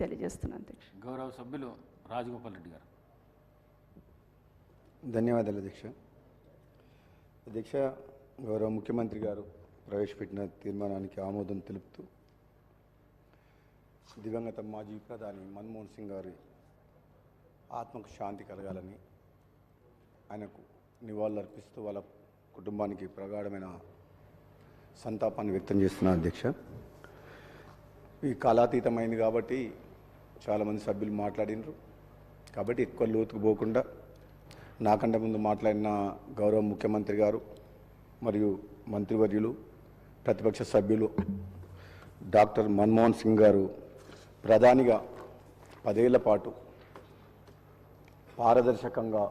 తెలియజేస్తున్నాను అధ్యక్ష. గౌరవ సభ్యులు రాజగోపాల్ రెడ్డి గారు. ధన్యవాదాలు అధ్యక్ష. అధ్యక్ష, గౌరవ ముఖ్యమంత్రి గారు ప్రవేశపెట్టిన తీర్మానానికి ఆమోదం తెలుపుతూ దివంగత మాజీ ప్రధాని మన్మోహన్ సింగ్ గారి ఆత్మకు శాంతి కలగాలని ఆయనకు నివాళులర్పిస్తూ వాళ్ళ కుటుంబానికి ప్రగాఢమైన సంతాపాన్ని వ్యక్తం చేస్తున్నారు అధ్యక్ష. ఈ కాలాతీతమైంది కాబట్టి చాలామంది సభ్యులు మాట్లాడినారు కాబట్టి ఎక్కువ లోతుకు పోకుండా నాకంటే ముందు మాట్లాడిన గౌరవ ముఖ్యమంత్రి గారు మరియు మంత్రివర్యులు ప్రతిపక్ష సభ్యులు డాక్టర్ మన్మోహన్ సింగ్ గారు ప్రధానిగా 10 ఏళ్ల పాటు పారదర్శకంగా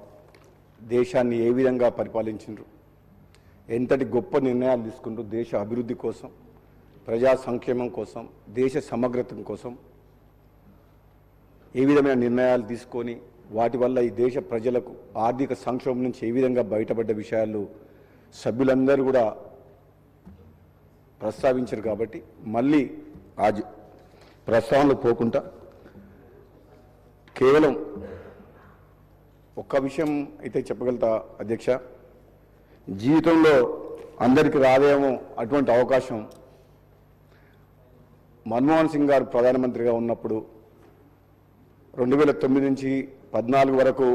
దేశాన్ని ఏ విధంగా పరిపాలించారు, ఎంతటి గొప్ప నిర్ణయాలు తీసుకుంటూ దేశ అభివృద్ధి కోసం, ప్రజా సంక్షేమం కోసం, దేశ సమగ్రత కోసం ఏ విధమైన నిర్ణయాలు తీసుకొని వాటి వల్ల ఈ దేశ ప్రజలకు ఆర్థిక సంక్షోభం నుంచి ఏ విధంగా బయటపడ్డ విషయాలు సభ్యులందరూ కూడా ప్రస్తావించారు. కాబట్టి మళ్ళీ ఆ ప్రస్తావనలు పోకుండా కేవలం ఒక్క విషయం అయితే చెప్పగలుగుతా అధ్యక్ష. జీవితంలో అందరికీ రాదేమో అటువంటి అవకాశం మన్మోహన్ సింగ్ గారు ప్రధానమంత్రిగా ఉన్నప్పుడు 2009 నుంచి 14 వరకు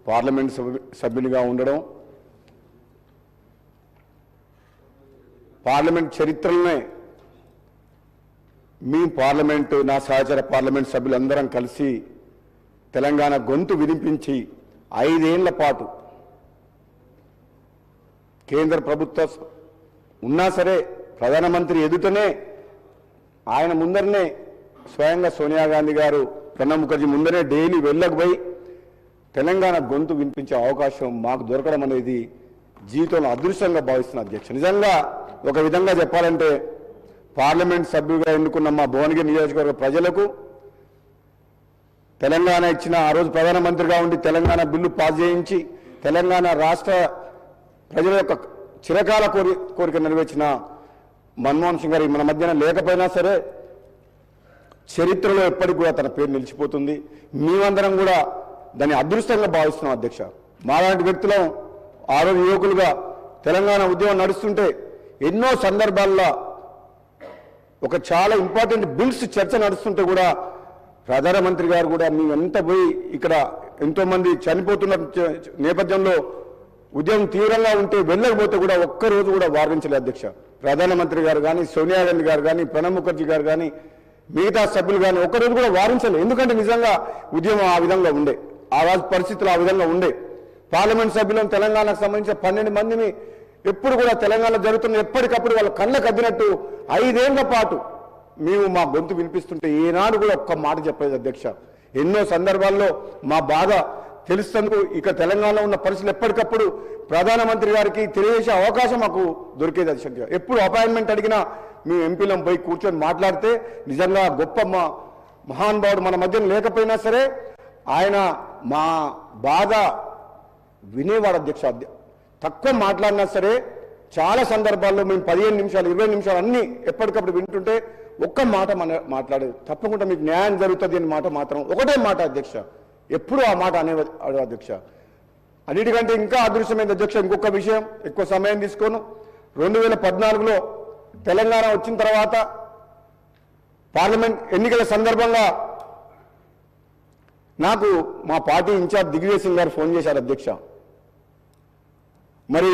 పార్లమెంట్ సభ్యునిగా ఉండడం, పార్లమెంట్ చరిత్రలోనే మీ పార్లమెంటు నా సహచర పార్లమెంట్ సభ్యులందరం కలిసి తెలంగాణ గొంతు వినిపించి 5 ఏళ్ల పాటు కేంద్ర ప్రభుత్వం ఉన్నా సరే ప్రధానమంత్రి ఎదుటనే ఆయన ముందరనే స్వయంగా సోనియా గాంధీ గారు, ప్రణబ్ ముఖర్జీ ముందరే డైలీ వెళ్ళకపోయి తెలంగాణ గొంతు వినిపించే అవకాశం మాకు దొరకడం అనేది జీవితంలో అదృష్టంగా భావిస్తున్న అధ్యక్ష. నిజంగా ఒక విధంగా చెప్పాలంటే పార్లమెంట్ సభ్యులుగా ఎన్నుకున్న మా భువనగిరి నియోజకవర్గ ప్రజలకు తెలంగాణ ఇచ్చిన ఆ రోజు ప్రధానమంత్రిగా ఉండి తెలంగాణ బిల్లు పాస్ చేయించి తెలంగాణ రాష్ట్ర ప్రజల యొక్క చిరకాల కోరిక నెరవేర్చిన మన్మోహన్ సింగ్ గారు మన మధ్యన లేకపోయినా సరే చరిత్రలో ఎప్పటికి కూడా తన పేరు నిలిచిపోతుంది. మేమందరం కూడా దాన్ని అదృష్టంగా భావిస్తున్నాం అధ్యక్ష. మాలాంటి వ్యక్తులం ఆ రోజు యువకులుగా తెలంగాణ ఉద్యమం నడుస్తుంటే ఎన్నో సందర్భాల్లో ఒక చాలా ఇంపార్టెంట్ బిల్స్ చర్చ నడుస్తుంటే కూడా ప్రధానమంత్రి గారు కూడా మేము ఎంత పోయి ఇక్కడ ఎంతోమంది చనిపోతున్న నేపథ్యంలో ఉద్యమం తీవ్రంగా ఉంటే వెళ్ళకపోతే కూడా ఒక్కరోజు కూడా వారించలేదు అధ్యక్ష. ప్రధానమంత్రి గారు కానీ, సోనియా గాంధీ గారు కానీ, ప్రణబ్ ముఖర్జీ గారు కానీ, మిగతా సభ్యులు కానీ ఒక్కరోజు కూడా వారించలేదు. ఎందుకంటే నిజంగా ఉద్యమం ఆ విధంగా ఉండే, ఆ రాజు పరిస్థితులు ఆ విధంగా ఉండే. పార్లమెంట్ సభ్యులను తెలంగాణకు సంబంధించిన 12 మందిని ఎప్పుడు కూడా తెలంగాణ జరుగుతున్న ఎప్పటికప్పుడు వాళ్ళ కళ్ళకు అద్దినట్టు 5 ఏళ్ల పాటు మేము మా గొంతు వినిపిస్తుంటే ఏనాడు కూడా ఒక్క మాట చెప్పలేదు అధ్యక్ష. ఎన్నో సందర్భాల్లో మా బాధ తెలుస్తేందుకు ఇక తెలంగాణలో ఉన్న పరిస్థితులు ఎప్పటికప్పుడు ప్రధానమంత్రి గారికి తెలియజేసే అవకాశం మాకు దొరికేది అధ్యక్ష. ఎప్పుడు అపాయింట్మెంట్ అడిగినా మేము ఎంపీలం పోయి కూర్చొని మాట్లాడితే నిజంగా గొప్ప మా మహానుభావుడు మన మధ్యన లేకపోయినా సరే ఆయన మా బాధ వినేవాడు అధ్యక్ష. తక్కువ మాట్లాడినా సరే చాలా సందర్భాల్లో మేము 15 నిమిషాలు 20 నిమిషాలు అన్నీ ఎప్పటికప్పుడు వింటుంటే ఒక్క మాట మాట్లాడేది, తప్పకుండా మీకు న్యాయం జరుగుతుంది అనే మాట మాత్రం ఒకటే మాట అధ్యక్ష. ఎప్పుడు ఆ మాట అనేవాడు అధ్యక్ష. అన్నిటికంటే ఇంకా అదృశ్యమైంది అధ్యక్ష ఇంకొక విషయం, ఎక్కువ సమయం తీసుకోను. 2014లో తెలంగాణ వచ్చిన తర్వాత పార్లమెంట్ ఎన్నికల సందర్భంగా నాకు మా పార్టీ ఇన్ఛార్జ్ దిగ్విజయ్ సింగ్ గారు ఫోన్ చేశారు అధ్యక్ష. మరి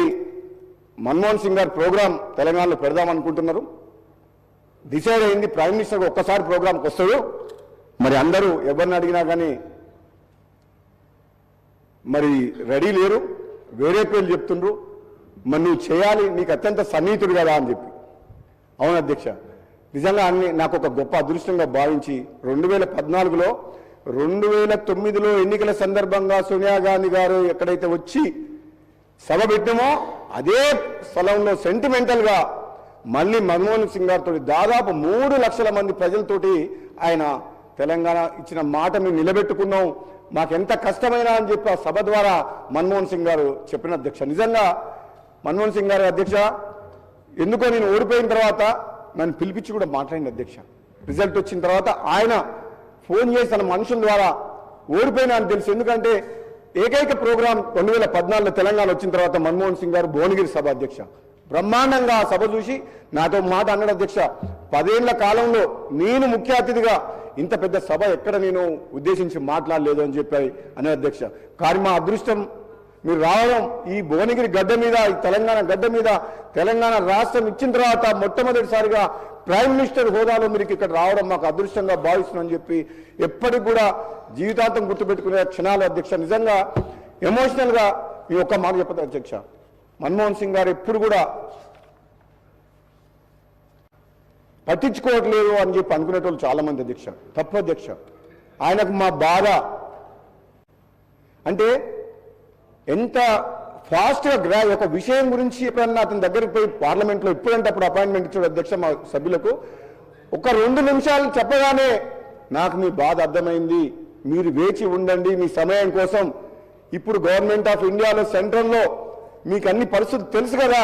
మన్మోహన్ సింగ్ గారు ప్రోగ్రాం తెలంగాణలో పెడదామనుకుంటున్నారు, డిసైడ్ అయింది, ప్రైమ్ మినిస్టర్ ఒక్కసారి ప్రోగ్రాంకి వస్తాడు, మరి అందరూ ఎవరిని అడిగినా కానీ మరి రెడీ లేరు, వేరే పేర్లు చెప్తుండ్రు, మరి నువ్వు చేయాలి, నీకు అత్యంత సన్నిహితుడు కదా అని చెప్పి. అవును అధ్యక్ష, నిజంగా అన్ని నాకు ఒక గొప్ప అదృష్టంగా భావించి 2014లో 2009లో ఎన్నికల సందర్భంగా సోనియా గాంధీ గారు ఎక్కడైతే వచ్చి సభ పెట్టామో అదే స్థలంలో సెంటిమెంటల్గా మళ్ళీ మన్మోహన్ సింగ్ గారితో దాదాపు 3 లక్షల మంది ప్రజలతోటి ఆయన తెలంగాణ ఇచ్చిన మాట మేము నిలబెట్టుకున్నాం, మాకెంత కష్టమైనా అని చెప్పి ఆ సభ ద్వారా మన్మోహన్ సింగ్ గారు చెప్పిన అధ్యక్ష. నిజంగా మన్మోహన్ సింగ్ గారు అధ్యక్ష ఎందుకో నేను ఓడిపోయిన తర్వాత నన్ను పిలిపించి కూడా మాట్లాడింది అధ్యక్ష. రిజల్ట్ వచ్చిన తర్వాత ఆయన ఫోన్ చేసి తన మనుషుల ద్వారా ఓడిపోయినా అని తెలుసు. ఎందుకంటే ఏకైక ప్రోగ్రాం 2014లో తెలంగాణ వచ్చిన తర్వాత మన్మోహన్ సింగ్ గారు భువనగిరి సభ అధ్యక్ష బ్రహ్మాండంగా ఆ సభ చూసి నాతో మాట అన్నాడు, అధ్యక్ష 10 ఏళ్ల కాలంలో నేను ముఖ్య అతిథిగా ఇంత పెద్ద సభ ఎక్కడ నేను ఉద్దేశించి మాట్లాడలేదు అని చెప్పాయి అనే అధ్యక్ష. కానీ మా అదృష్టం మీరు రావడం ఈ భువనగిరి గడ్డ మీద, ఈ తెలంగాణ గడ్డ మీద తెలంగాణ రాష్ట్రం ఇచ్చిన తర్వాత మొట్టమొదటిసారిగా ప్రైమ్ మినిస్టర్ హోదాలో మీరు ఇక్కడ రావడం మాకు అదృష్టంగా భావిస్తున్నామని చెప్పి ఎప్పటికి కూడా జీవితాంతం గుర్తుపెట్టుకునే క్షణాలు అధ్యక్ష. నిజంగా ఎమోషనల్గా ఈ ఒక్క మాట చెప్పదు అధ్యక్ష, మన్మోహన్ సింగ్ గారు ఎప్పుడు కూడా పట్టించుకోవట్లేదు అని చెప్పి అనుకునేటోళ్ళు చాలా మంది అధ్యక్ష. తప్పు అధ్యక్ష. ఆయనకు మా బాధ అంటే ఎంత ఫాస్ట్గా ఒక విషయం గురించి ఎప్పుడన్నా అతని దగ్గరికి పోయి పార్లమెంట్లో ఎప్పుడంటే అప్పుడు అపాయింట్మెంట్ ఇచ్చాడు అధ్యక్ష మా సభ్యులకు. ఒక 2 నిమిషాలు చెప్పగానే నాకు మీ బాధ అర్థమైంది, మీరు వేచి ఉండండి మీ సమయం కోసం, ఇప్పుడు గవర్నమెంట్ ఆఫ్ ఇండియాలో సెంట్రల్లో మీకు అన్ని పరిస్థితులు తెలుసు కదా,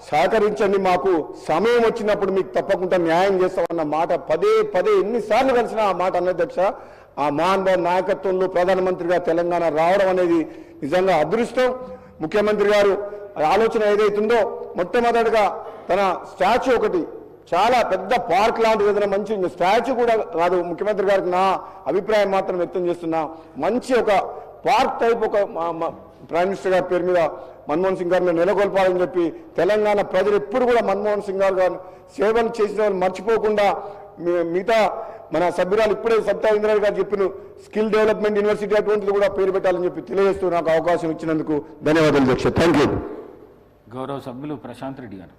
సహకరించండి, మాకు సమయం వచ్చినప్పుడు మీకు తప్పకుండా న్యాయం చేస్తామన్న మాట పదే పదే ఎన్నిసార్లు కలిసినా ఆ మాట అన్న అధ్యక్ష. ఆ మహానుభావ నాయకత్వంలో ప్రధానమంత్రిగా తెలంగాణ రావడం అనేది నిజంగా అదృష్టం. ముఖ్యమంత్రి గారు ఆలోచన ఏదైతుందో మొట్టమొదటిగా తన స్టాచ్యూ ఒకటి చాలా పెద్ద పార్క్ లాంటిది ఏదైనా మంచి స్టాచ్యూ కూడా కాదు, ముఖ్యమంత్రి గారికి నా అభిప్రాయం మాత్రం వ్యక్తం చేస్తున్నా, మంచి ఒక పార్క్ టైప్ ఒక ప్రైమ్ మినిస్టర్ గారి పేరు మీద మన్మోహన్ సింగ్ గారిని నెలకొల్పాలని చెప్పి తెలంగాణ ప్రజలు ఎప్పుడు కూడా మన్మోహన్ సింగ్ గారు సేవలు చేసిన వాళ్ళు మర్చిపోకుండా మిగతా మన సభ్యురాలు ఇప్పుడే సబితా ఇంద్రారెడ్డి గారు చెప్పిన స్కిల్ డెవలప్మెంట్ యూనివర్సిటీ అటువంటిది కూడా పేరు పెట్టాలని చెప్పి తెలియజేస్తూ నాకు అవకాశం ఇచ్చినందుకు ధన్యవాదాలు అధ్యక్ష. Thank you. గౌరవ సభ్యులు ప్రశాంత్ రెడ్డి గారు.